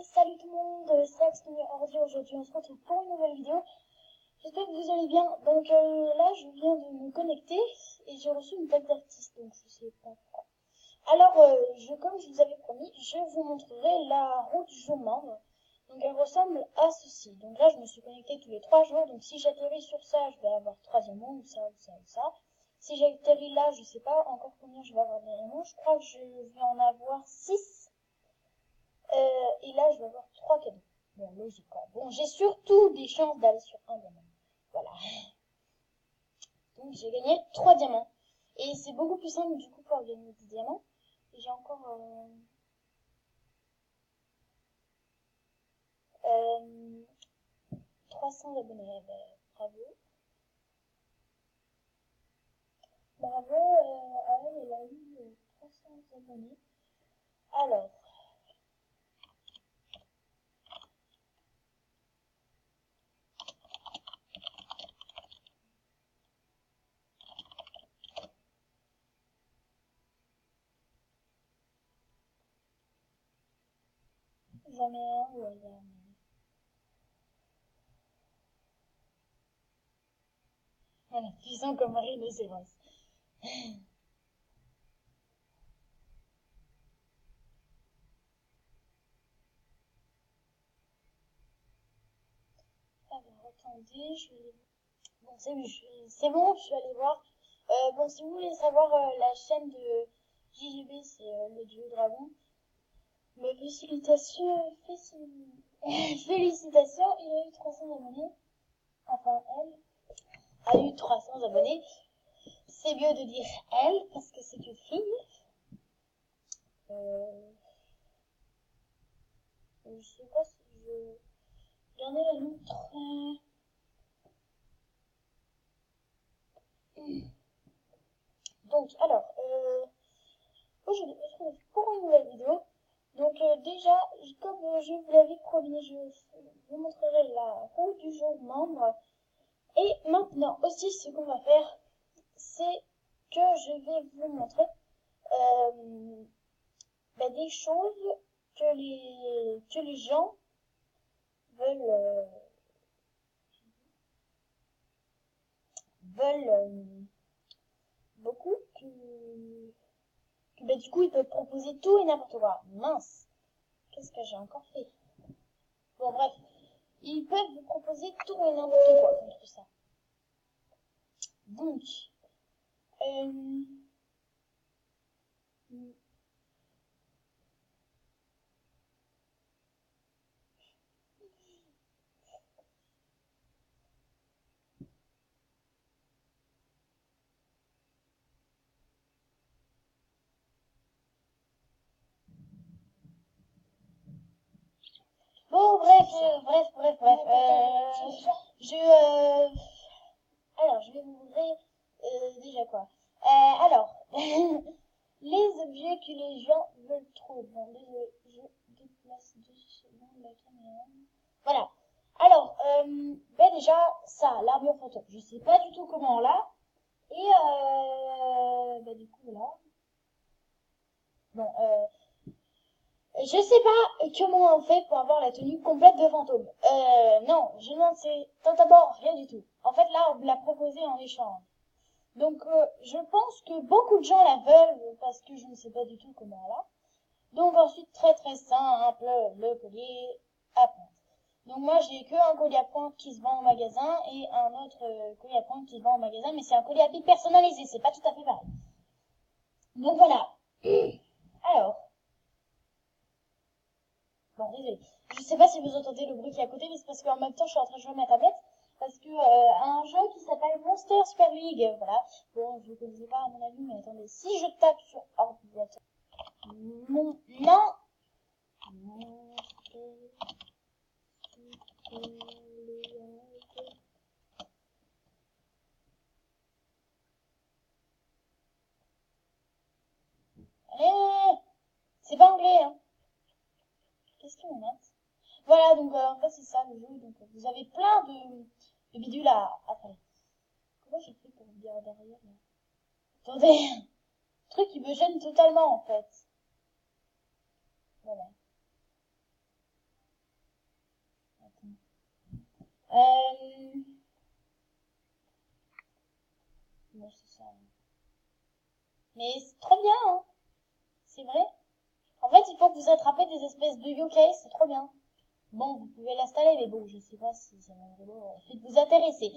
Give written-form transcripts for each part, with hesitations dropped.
Salut tout le monde, c'est Axel Ordi. Aujourd'hui on se retrouve pour une nouvelle vidéo. J'espère que vous allez bien. Donc là je viens de me connecter et j'ai reçu une tag d'artiste, donc je sais pas quoi. Alors comme je vous avais promis, je vous montrerai la roue du jour membre. Donc elle ressemble à ceci. Donc là je me suis connectée tous les 3 jours, donc si j'atterris sur ça, je vais avoir 3 diamants, ou ça, ou ça, ou ça. Si j'atterris là, je sais pas encore combien je vais avoir de diamants. Je crois que je vais en avoir 6. Et là, je vais avoir 3 cadeaux. Bon, logique, quoi. Bon, j'ai surtout des chances d'aller sur un diamant. Voilà. Donc, j'ai gagné 3 diamants. Et c'est beaucoup plus simple, du coup, pour gagner des diamants. Et j'ai encore... 300 abonnés. Ben, bravo. Bravo, à elle, elle a eu 300 abonnés. Alors... J'en ai un, ouais, il y a un. Voilà, puissant comme un rhinocéros. Alors, attendez, je vais... Bon, c'est bon, je suis allée voir. Bon, si vous voulez savoir la chaîne de JGB, c'est le duo dragon. Mais félicitations, félicitations, il a eu 300 abonnés. Enfin, elle a eu 300 abonnés. C'est mieux de dire elle, parce que c'est une fille. Je sais pas si je... Regardez la loutre. Donc, alors, aujourd'hui, je retrouve pour une nouvelle vidéo. Donc, déjà, comme je vous l'avais promis, je vous montrerai la roue du jour membre. Et maintenant, aussi, ce qu'on va faire, c'est que je vais vous montrer des choses que les gens veulent beaucoup, que du coup, ils peuvent proposer tout et n'importe quoi. Mince, qu'est-ce que j'ai encore fait? Bon, bref, ils peuvent vous proposer tout et n'importe quoi contre ça. Donc, bon, bref. Alors, je vais vous montrer déjà quoi. Alors, les objets que les gens veulent trop. Bon, désolé, je déplace 2 secondes la caméra. Voilà. Alors, déjà, ça, l'armure fantôme. Je sais pas du tout comment on l'a. Et, du coup, voilà. Bon, je sais pas comment on fait pour avoir la tenue complète de fantôme. Non, je n'en sais d'abord rien du tout. En fait, là, on me l'a proposé en échange. Donc, je pense que beaucoup de gens la veulent parce que je ne sais pas du tout comment là. Donc, ensuite, très très simple, le collier à pointe. Donc, moi, j'ai que un collier à pointe qui se vend au magasin et un autre collier à pointe qui se vend au magasin, mais c'est un collier à pic personnalisé, c'est pas tout à fait pareil. Donc, voilà. Alors, bon, désolé. Je sais pas si vous entendez le bruit qui est à côté, mais c'est parce qu'en même temps, je suis en train de jouer à ma tablette. Parce que un jeu qui s'appelle Monster Super League, voilà. Bon, je ne connaissais pas à mon avis, mais attendez, si je tape sur ordinateur, non, c'est pas anglais, hein. Qu'est-ce qu'ils me mettent? Voilà, donc en fait c'est ça le jeu, donc vous avez plein de bidules à faire. Comment j'ai fait pour me dire derrière là? Attendez, truc qui me gêne totalement en fait. Voilà. Bon, c'est ça. Mais c'est trop bien, hein. C'est vrai. En fait, il faut que vous attrapez des espèces de yokai, c'est trop bien. Bon, vous pouvez l'installer, mais bon, je sais pas si ça va vous intéresser.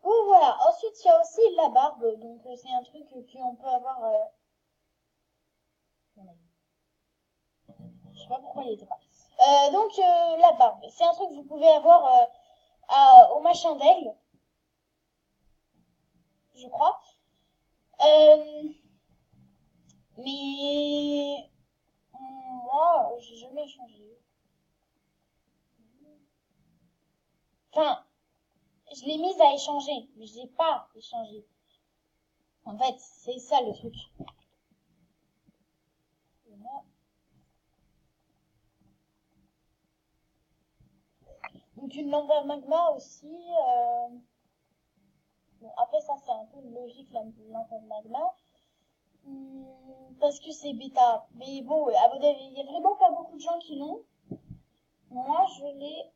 Bon, voilà. Ensuite, il y a aussi la barbe. Donc, c'est un truc qu'on peut avoir... Je sais pas pourquoi il était pas. Donc, la barbe. C'est un truc que vous pouvez avoir au machin d'aigle. Je crois. Mais... moi, j'ai jamais échangé. Enfin, je l'ai mise à échanger, mais je l'ai pas échangé. En fait, c'est ça le truc. Voilà. Donc une lampe à magma aussi. Bon, après ça c'est un peu logique la lampe à magma. Parce que c'est bêta. Mais bon, à mon avis, il y a vraiment pas beaucoup de gens qui l'ont. Moi je l'ai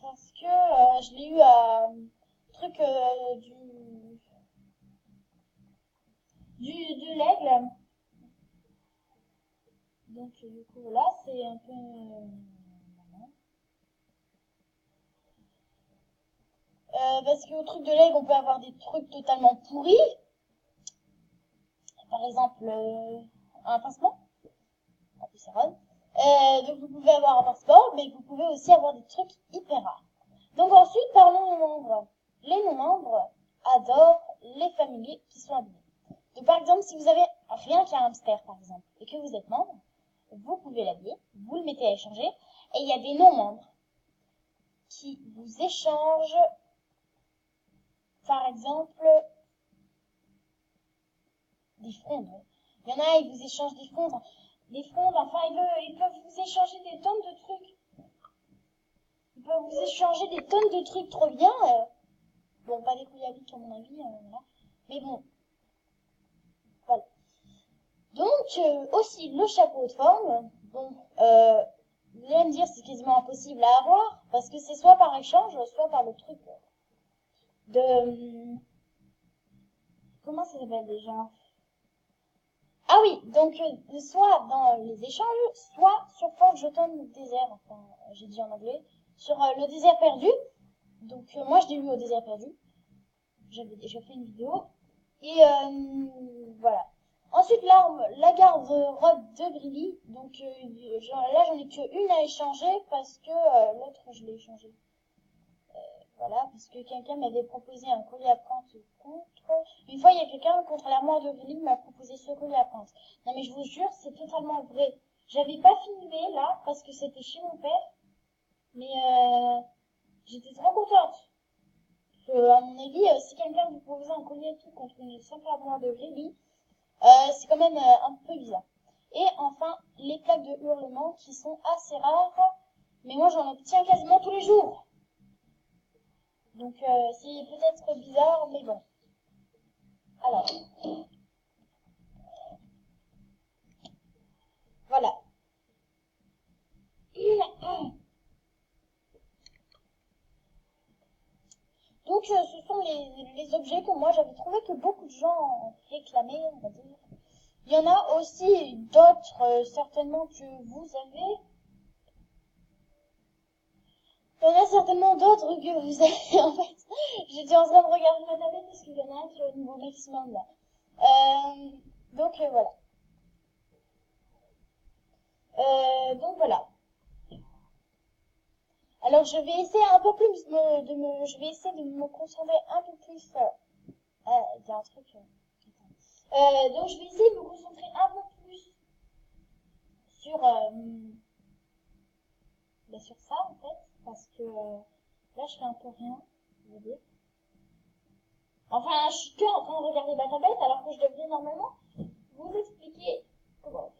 parce que je l'ai eu à truc de l'aigle. Donc du coup là c'est un peu... parce qu'au truc de l'aigle, on peut avoir des trucs totalement pourris. Par exemple, un pincement. En plus, c'est rose. Donc, vous pouvez avoir un passeport, mais vous pouvez aussi avoir des trucs hyper rares. Donc, ensuite, parlons aux membres. Les non-membres adorent les familiers qui sont abonnés. Donc, par exemple, si vous avez rien qu'un hamster, par exemple, et que vous êtes membre, vous pouvez l'habiller, vous le mettez à échanger, et il y a des non-membres qui vous échangent, par exemple, des frondes. Il y en a, ils vous échangent des frondes. Des frondes, enfin, ils peuvent vous échanger des tonnes de trucs. Ils peuvent vous échanger des tonnes de trucs trop bien. Bon, pas des couilles à bique, à mon avis. Voilà. Mais bon. Voilà. Donc, aussi, le chapeau de forme. Bon, vous allez me dire, c'est quasiment impossible à avoir. Parce que c'est soit par échange, soit par le truc de... Comment ça s'appelle déjà? Ah oui, donc soit dans les échanges, soit sur Forge Autumn Désert, enfin j'ai dit en anglais, sur le désert perdu. Donc moi je l'ai eu au désert perdu. J'avais déjà fait une vidéo. Et voilà. Ensuite la garde-robe de Brilly. Donc là j'en ai qu'une à échanger parce que l'autre je l'ai échangé. Voilà, parce que quelqu'un m'avait proposé un collier à pointe contre... Une fois, il y a quelqu'un contre l'armoire de Grilly qui m'a proposé ce collier à pointe. Non, mais je vous jure, c'est totalement vrai. J'avais pas filmé, là, parce que c'était chez mon père. Mais j'étais trop contente. À mon avis, si quelqu'un vous proposait un collier et tout contre une simple armoire de Grilly, c'est quand même un peu bizarre. Et enfin, les plaques de hurlement qui sont assez rares. Mais moi, j'en obtiens quasiment tous les jours. Donc c'est peut-être bizarre, mais bon. Alors, voilà. Donc ce sont les objets que moi j'avais trouvé que beaucoup de gens réclamaient, on va dire. Il y en a aussi d'autres, certainement que vous avez. Il y en a certainement d'autres que vous avez, en fait. J'étais en train de regarder ma tablette parce qu'il y en a un qui est au niveau maximum là. Donc voilà. Donc voilà. Alors je vais essayer un peu plus je vais essayer de me concentrer un peu plus. Il y a un truc. Donc je vais essayer de me concentrer un peu plus sur sur ça en fait, parce que là je fais un peu rien, je veux dire. Enfin, je suis que en train de regarder ma tablette alors que je devrais normalement vous expliquer comment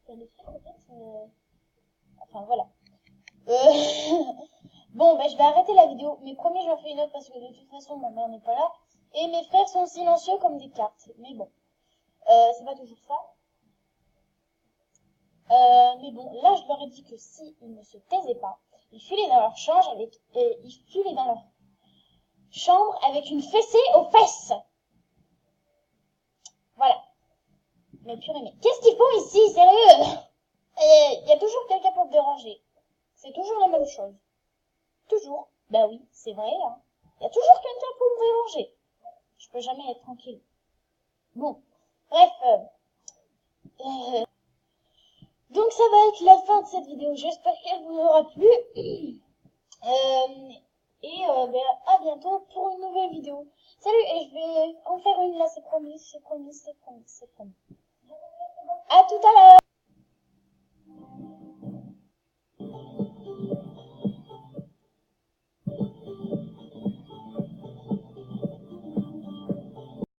faire des trucs en fait. Enfin voilà. Bon, je vais arrêter la vidéo, mais promis, j'en fais une autre parce que de toute façon, ma mère n'est pas là. Et mes frères sont silencieux comme des cartes. Mais bon, c'est pas toujours ça. Mais bon, là, je leur ai aurait dit que si ils ne se taisaient pas, ils filaient dans leur chambre avec une fessée aux fesses. Voilà. Mais purée, mais qu'est-ce qu'ils font ici, sérieux? Il y a toujours quelqu'un pour me déranger. C'est toujours la même chose. Toujours. Bah oui, c'est vrai, hein. Il y a toujours quelqu'un pour me déranger. Je peux jamais être tranquille. Bon. Bref. Donc ça va être la fin de cette vidéo. J'espère qu'elle vous aura plu. Ben, à bientôt pour une nouvelle vidéo. Salut, et je vais en faire une là, c'est promis, c'est promis, c'est promis, c'est promis. À tout à l'heure.